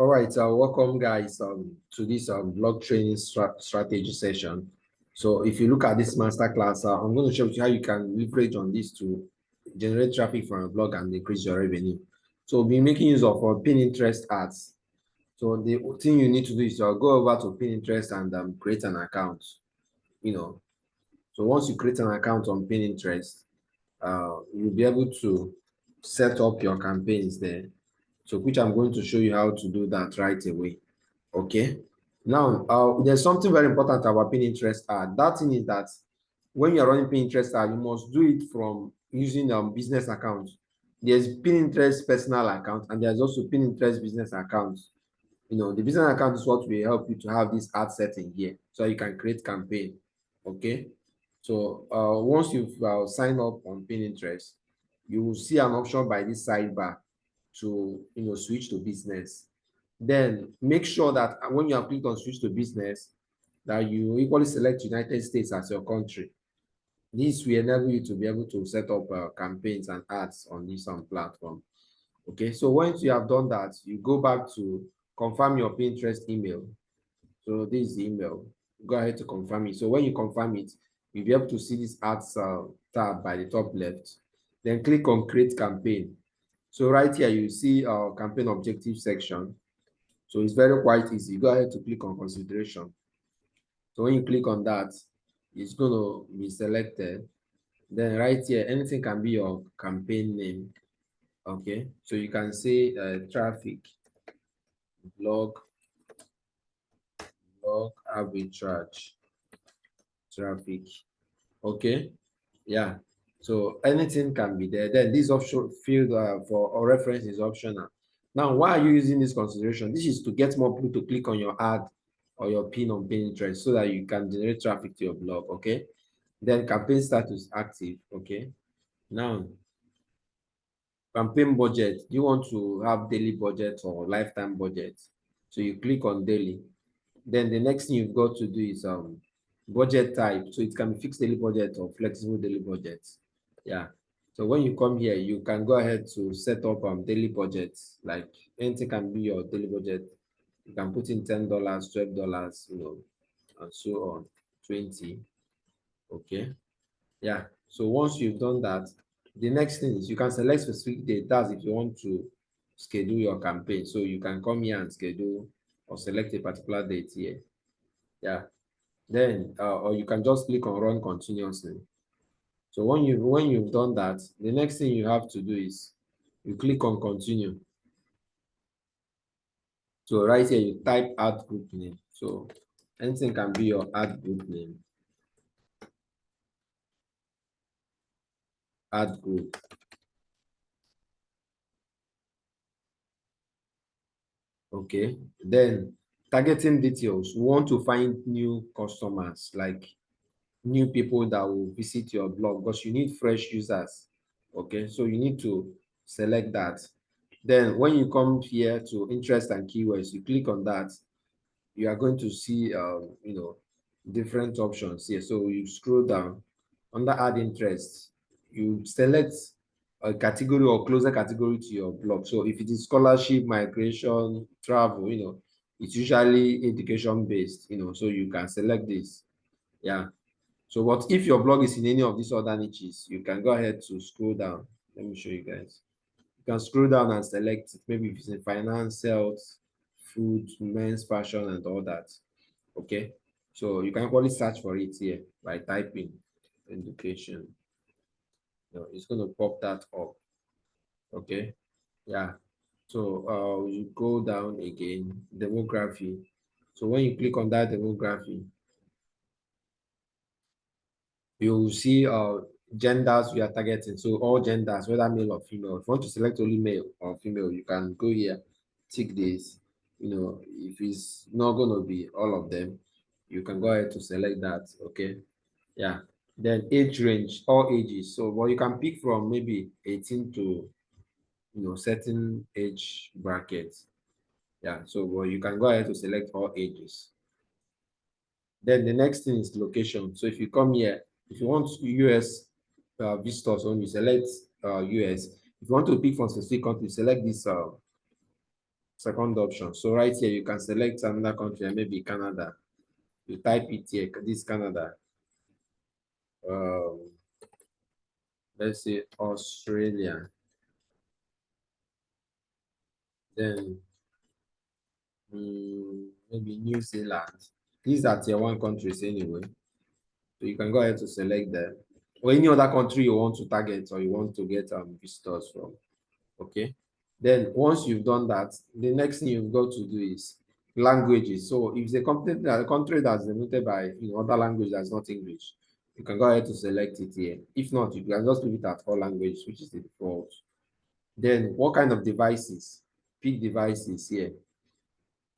All right, welcome guys to this blog training strategy session. So if you look at this masterclass, I'm going to show you how you can leverage on this to generate traffic from your blog and increase your revenue. So we'll be making use of Pinterest ads. So the thing you need to do is go over to Pinterest and create an account. You know, so once you create an account on Pinterest, you'll be able to set up your campaigns there. So which I'm going to show you how to do that right away. Okay. Now, there's something very important about Pinterest ad. That thing is that when you're running Pinterest ad, you must do it from using business accounts. There's Pinterest personal account and there's also Pinterest business account. The business account is what will help you to have this ad setting here so you can create campaign. Okay. So once you've signed up on Pinterest, you will see an option by this sidebar to switch to business. Then make sure that when you have clicked on switch to business, that you equally select United States as your country. This will enable you to be able to set up campaigns and ads on this platform. Okay, so once you have done that, you go back to confirm your Pinterest email. So this is the email. Go ahead to confirm it. So when you confirm it, you'll be able to see this ads tab by the top left. Then click on create campaign. So right here, you see our campaign objective section. So it's very quite easy. Go ahead to click on consideration. So when you click on that, it's going to be selected. Then right here, anything can be your campaign name. Okay, so you can say traffic, blog arbitrage, traffic. Okay, yeah. So anything can be there. Then this option field for reference is optional. Now, why are you using this consideration? This is to get more people to click on your ad or your pin on Pinterest so that you can generate traffic to your blog. Okay. Then campaign status active. Okay. Now, campaign budget. Do you want to have daily budget or lifetime budget? So you click on daily. Then the next thing you've got to do is budget type. So it can be fixed daily budget or flexible daily budget. Yeah. So when you come here, you can go ahead to set up daily budgets. Like anything can be your daily budget. You can put in $10, $12, and so on, 20. Okay. Yeah. So once you've done that, the next thing is you can select specific date. That's if you want to schedule your campaign. So you can come here and schedule or select a particular date here. Yeah. Then or you can just click on run continuously. So when you've done that, the next thing you have to do is you click on continue. So right here you type ad group name. So anything can be your ad group name. Ad group. Okay. Then targeting details. We want to find new customers, like new people that will visit your blog because you need fresh users. Okay, so you need to select that. Then when you come here to interest and keywords, you click on that. You are going to see different options here. So you scroll down under add interest, you select a category or closer category to your blog. So if it is scholarship, migration, travel, it's usually education based, so you can select this. Yeah. So but if your blog is in any of these other niches, you can go ahead to scroll down. Let me show you guys. You can scroll down and select maybe if it's in finance, sales, food, men's fashion, and all that. Okay. So you can actually search for it here by typing education. It's going to pop that up. Okay. Yeah. So you go down again, demography. So when you click on that demography, you will see genders we are targeting. So all genders, whether male or female. If you want to select only male or female, you can go here, tick this. If it's not going to be all of them, you can go ahead to select that. Okay. Yeah. Then age range, all ages. So you can pick from maybe 18 to certain age brackets. Yeah. So you can go ahead to select all ages. Then the next thing is location. So if you come here, if you want US visitors only, select US. If you want to pick from specific country, select this second option. So right here, you can select another country, maybe Canada. You type it here, this Canada. Um, let's say Australia. Then maybe New Zealand. These are tier one countries anyway. So you can go ahead to select them. Or any other country you want to target or you want to get visitors from. Okay. Then once you've done that, the next thing you've got to do is languages. So if it's a country that's limited by other language that's not English, you can go ahead to select it here. If not, you can just leave it at all languages, which is the default. Then what kind of devices? Pick devices here.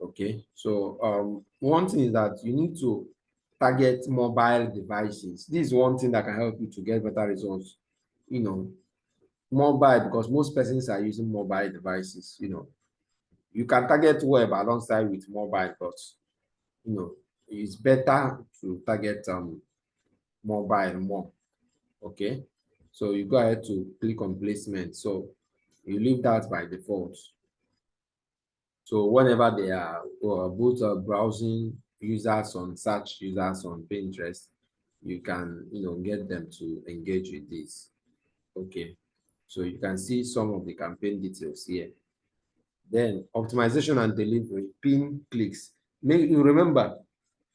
Okay. So one thing is that you need to target mobile devices. This is one thing that can help you to get better results. You know, mobile, because most persons are using mobile devices. You can target web alongside with mobile, but it's better to target mobile more. Okay. So you go ahead to click on placement. So you leave that by default. So whenever they are both browsing users on search users on Pinterest, you can get them to engage with this. Okay. So you can see some of the campaign details here. Then optimization and delivery, pin clicks. Make you remember,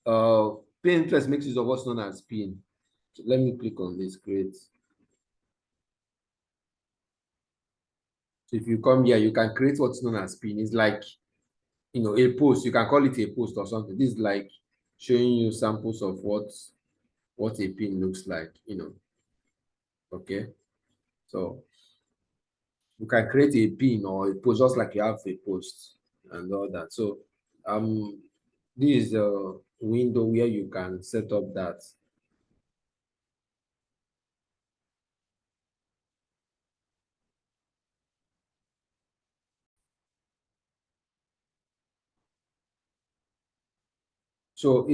uh, Pinterest makes use of what's known as pin. So let me click on this, create. So if you come here, you can create what's known as pin. It's like a post. You can call it a post or something. This is like showing you samples of what a pin looks like. Okay. So you can create a pin or a post just like you have a post and all that. So um this is a window where you can set up that. So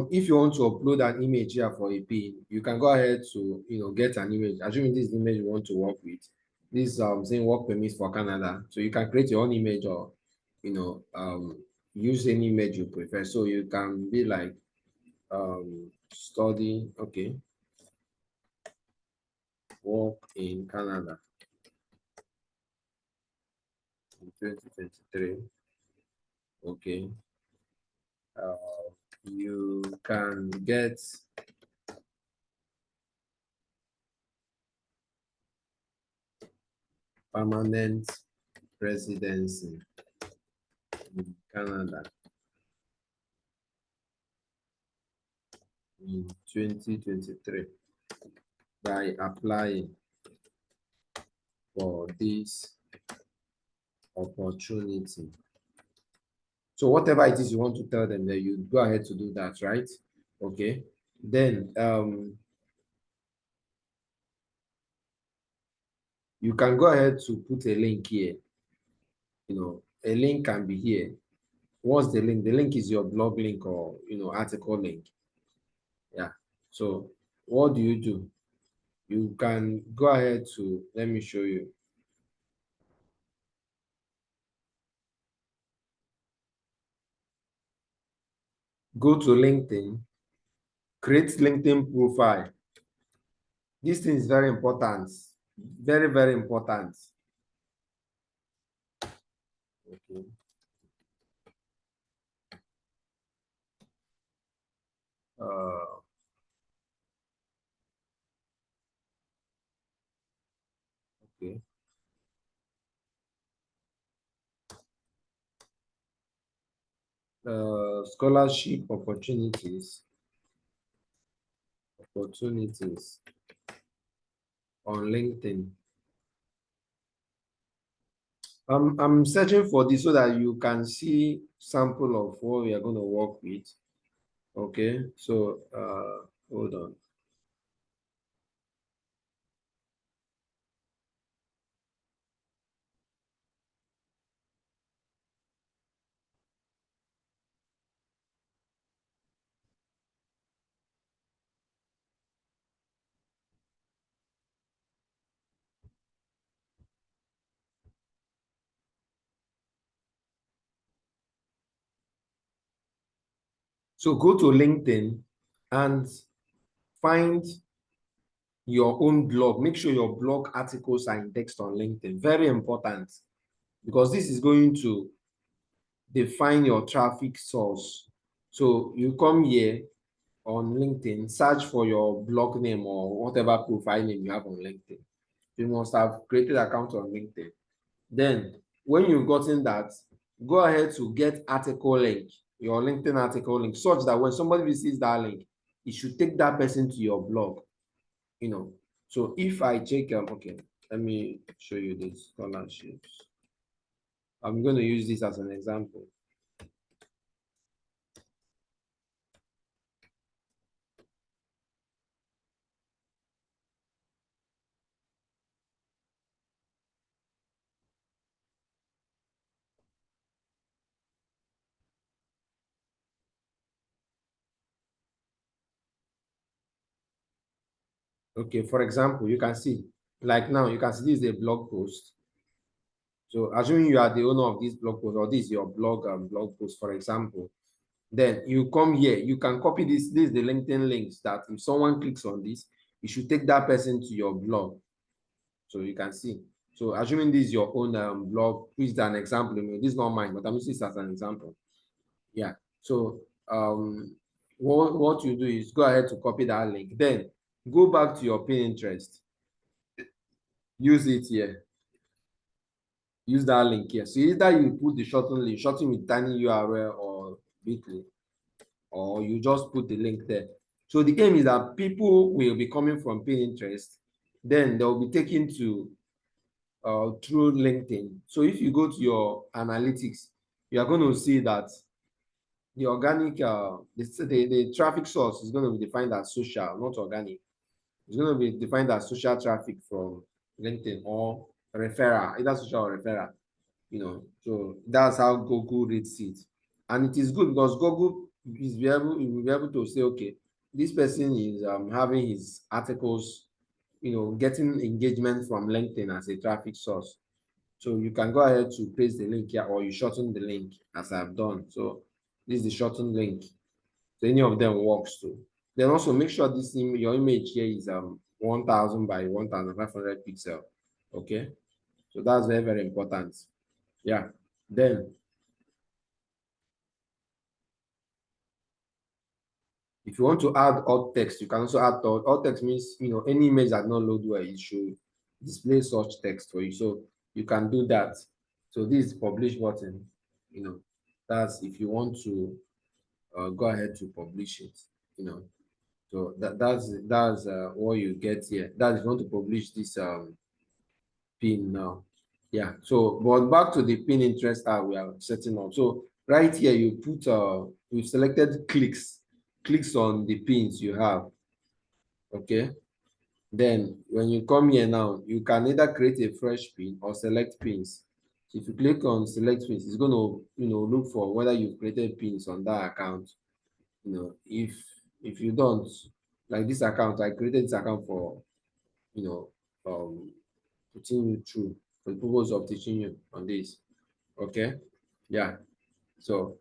if you want to upload an image here for a pin, you can go ahead to get an image. Assuming this is the image you want to work with. This saying work permit for Canada. So you can create your own image or use any image you prefer. So you can be like study, okay, work in Canada in 2023. Okay. You can get permanent residency in Canada in 2023 by applying for this opportunity. So whatever it is you want to tell them, that you go ahead to do that, right? Okay. Then you can go ahead to put a link here. A link can be here. What's the link? The link is your blog link or article link. Yeah. So what do? You can go ahead to, let me show you. Go to LinkedIn, create LinkedIn profile. This thing is very important. Very, very important. Okay. Uh, okay. Scholarship opportunities on LinkedIn. I'm searching for this so that you can see sample of what we are going to work with. Okay, so hold on. So go to LinkedIn and find your own blog. Make sure your blog articles are indexed on LinkedIn. Very important, because this is going to define your traffic source. So you come here on LinkedIn, search for your blog name or whatever profile name you have on LinkedIn. You must have created an account on LinkedIn. Then when you've gotten that, go ahead to get article link, your LinkedIn article link, such that when somebody visits that link, it should take that person to your blog. So if I check, okay, let me show you this scholarships. I'm going to use this as an example. Okay, for example, you can see, like now, you can see this is a blog post. So assuming you are the owner of this blog post, or this is your blog post, for example, then you come here, you can copy this. This is the LinkedIn links that if someone clicks on this, you should take that person to your blog. So you can see. So assuming this is your own blog, which is an example. This is not mine, but I'm using this as an example. Yeah. So what you do is go ahead to copy that link. Then go back to your Pinterest. Use it here. Use that link here. So either you put the shorten link, shorten with tiny URL or bit.ly, or you just put the link there. So the aim is that people will be coming from Pinterest, then they'll be taken to through LinkedIn. So if you go to your analytics, you are going to see that the organic, the traffic source is going to be defined as social, not organic. It's going to be defined as social traffic from LinkedIn or referral, either social or referral. So that's how Google reads it. And it is good because Google will be able to say, okay, this person is having his articles, getting engagement from LinkedIn as a traffic source. So you can go ahead to paste the link here, or you shorten the link as I've done. So this is the shortened link. So any of them works too. Then also make sure your image here is 1000 by 1500 pixel. Okay. So that's very, very important. Yeah. Then if you want to add alt text, you can also add alt text. Means any image that not load well, it should display such text for you. So you can do that. So this is publish button. That's if you want to go ahead to publish it. So that's what you get here. That's if you want to publish this pin now. Yeah. So but back to the pin interest we are setting up. So right here you put we've selected clicks on the pins you have. Okay. Then when you come here now, you can either create a fresh pin or select pins. So if you click on select pins, it's going to look for whether you've created pins on that account. If you don't, like this account, I created this account for you know putting you through, for the purpose of teaching you on this. Okay. Yeah. So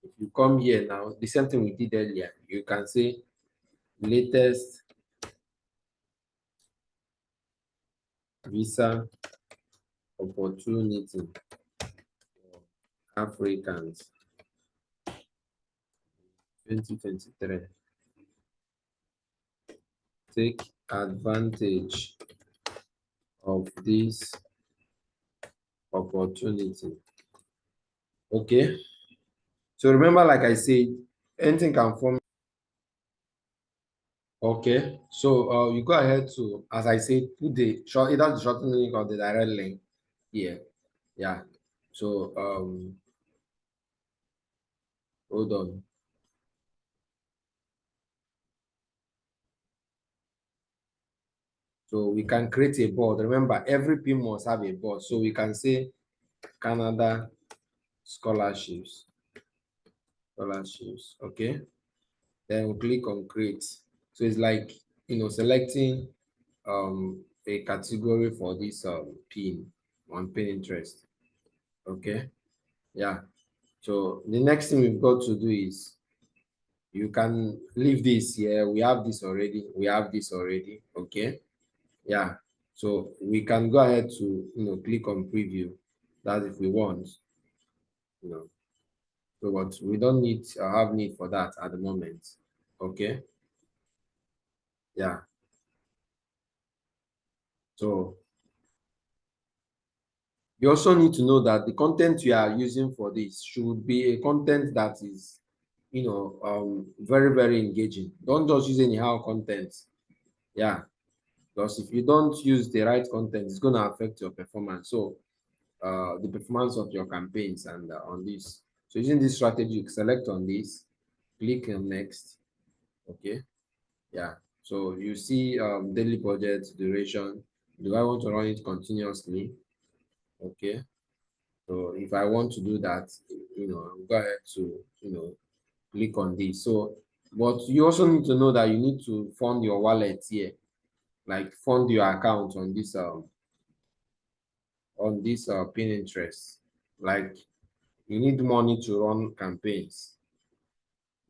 if you come here now, the same thing we did earlier, you can say latest visa opportunity for Africans 2023. Take advantage of this opportunity. Okay. So remember, like I said, anything can form. Okay. So you go ahead to, as I said, put the short, either the shortened link or the direct link here. Yeah. So hold on. So we can create a board. Remember, every pin must have a board. So we can say Canada scholarships. Okay. Then we click on create. So it's like selecting a category for this pin on Pinterest. Okay. Yeah. So the next thing we've got to do is you can leave this here. We have this already. We have this already. Okay. Yeah. So we can go ahead to click on preview. That if we want, you know. So but we don't need have need for that at the moment. Okay. Yeah. So you also need to know that the content you are using for this should be a content that is, very, very engaging. Don't just use anyhow content. Yeah. Because if you don't use the right content, it's going to affect your performance. So the performance of your campaigns and on this. So using this strategy, you select on this, click on next. Okay. Yeah. So you see daily budget duration. Do I want to run it continuously? Okay. So if I want to do that, I'll go ahead to, click on this. So, but you also need to know that you need to fund your wallet here, like fund your account on this pin interest. Like you need money to run campaigns.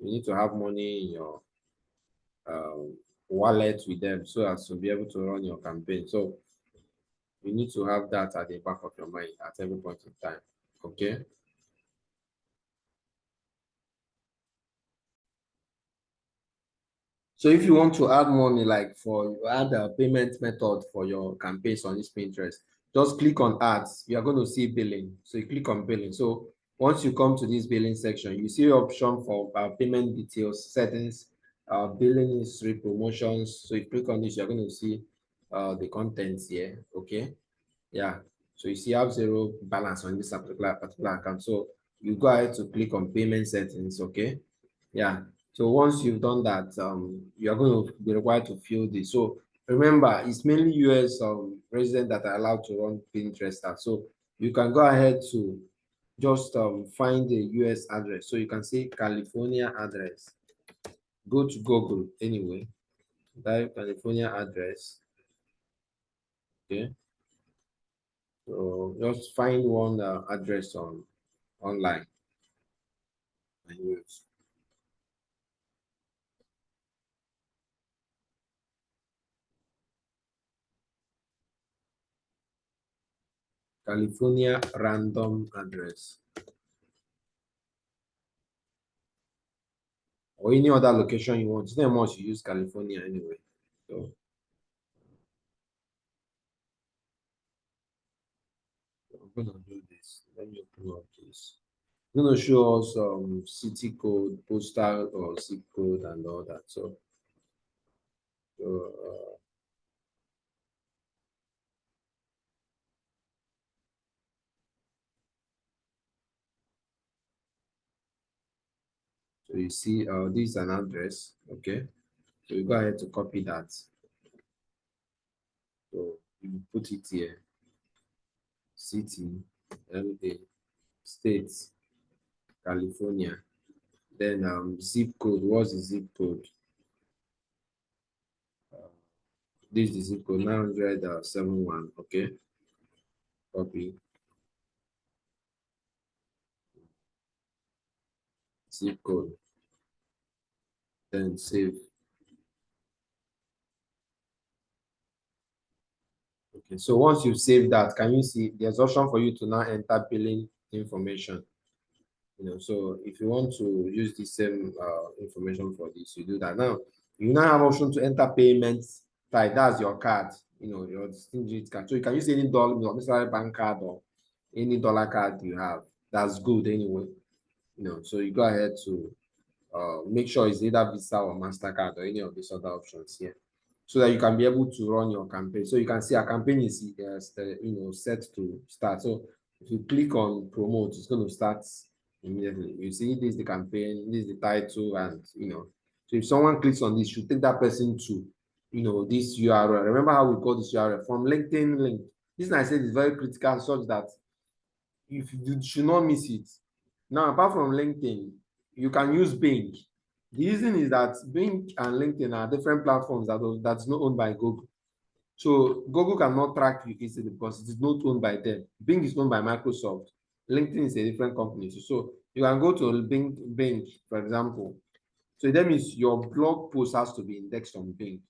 You need to have money in your wallet with them so as to be able to run your campaign. So you need to have that at the back of your mind at every point in time. Okay. So if you want to add money, like for add a payment method for your campaigns on this Pinterest, just click on ads. You are going to see billing. So you click on billing. So once you come to this billing section, you see option for payment details, settings, billing history, promotions. So you click on this, you're going to see the contents here. Okay. Yeah. So you see I have zero balance on this particular account. So you go ahead to click on payment settings. Okay. Yeah. So once you've done that, you are going to be required to fill this. So remember, it's mainly US residents that are allowed to run Pinterest ads. So you can go ahead to just find the US address. So you can see California address. Go to Google anyway. Type California address. Okay. So just find one address on online and use. California random address. Or any other location you want. It's not much you use California anyway. So I'm gonna do this. Let me open up this. It's gonna show us city code, postal or zip code and all that. So so you see this is an address, okay? So you go ahead to copy that. So you put it here, city, LA, states, California. Then zip code. What's the zip code? This is the zip code 971. Okay, copy zip code. Then save. Okay, so once you save that, can you see there's option for you to now enter billing information? So if you want to use the same information for this, you do that. Now you now have option to enter payments type. That's your card. Your distinct card. So you can use any dollar, necessarily bank card or any dollar card you have. That's good anyway. So you go ahead to make sure it's either Visa or MasterCard or any of these other options here, so that you can be able to run your campaign. So you can see a campaign is set to start. So if you click on promote, it's going to start immediately. You see this is the campaign, this is the title, and so if someone clicks on this, you take that person to this URL. Remember how we got this URL from LinkedIn link. This I said is very critical, such that if you should not miss it. Now, apart from LinkedIn, you can use Bing. The reason is that Bing and LinkedIn are different platforms that's not owned by Google. So Google cannot track you easily because it is not owned by them. Bing is owned by Microsoft. LinkedIn is a different company. So You can go to Bing, for example. So that means your blog post has to be indexed on Bing.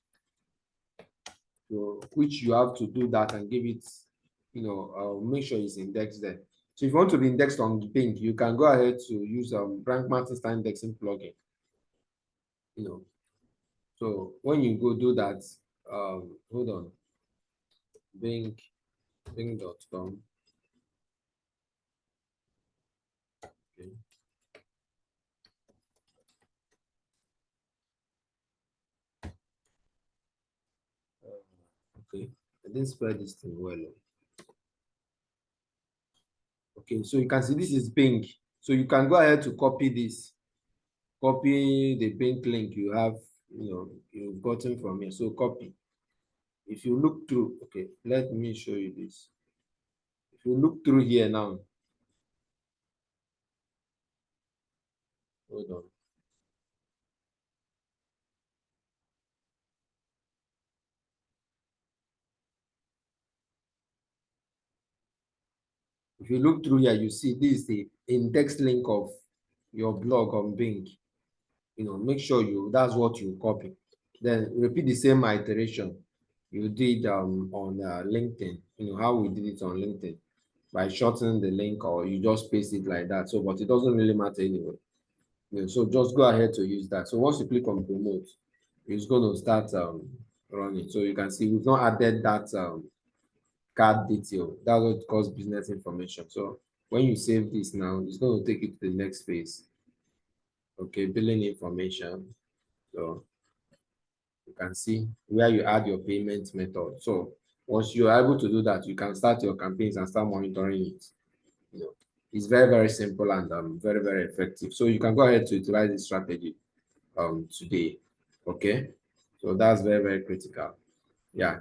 So which you have to do that and give it, make sure it's indexed there. So if you want to be indexed on Bing, you can go ahead to use Rank Master Star Indexing plugin. So when you go do that, hold on, Bing, Bing.com. Okay. Okay, I didn't spell this thing well. Okay, so you can see this is Bing. So you can go ahead to copy this, copy the Bing link you have, you've gotten from here. So copy. If you look through, okay, let me show you this. If you look through here now, hold on. If you look through here, you see this is the index link of your blog on Bing. Make sure that's what you copy. Then repeat the same iteration you did on LinkedIn. How we did it on LinkedIn by shortening the link, or you just paste it like that. So, but it doesn't really matter anyway. So just go ahead to use that. So once you click on promote, it's going to start running. So you can see we've not added that card detail. That's what it calls business information. So when you save this now, it's going to take you to the next phase. Okay, billing information. So you can see where you add your payment method. So once you're able to do that, you can start your campaigns and start monitoring it. It's very, very simple and very, very effective. So you can go ahead to utilize this strategy today. Okay, so that's very, very critical. Yeah.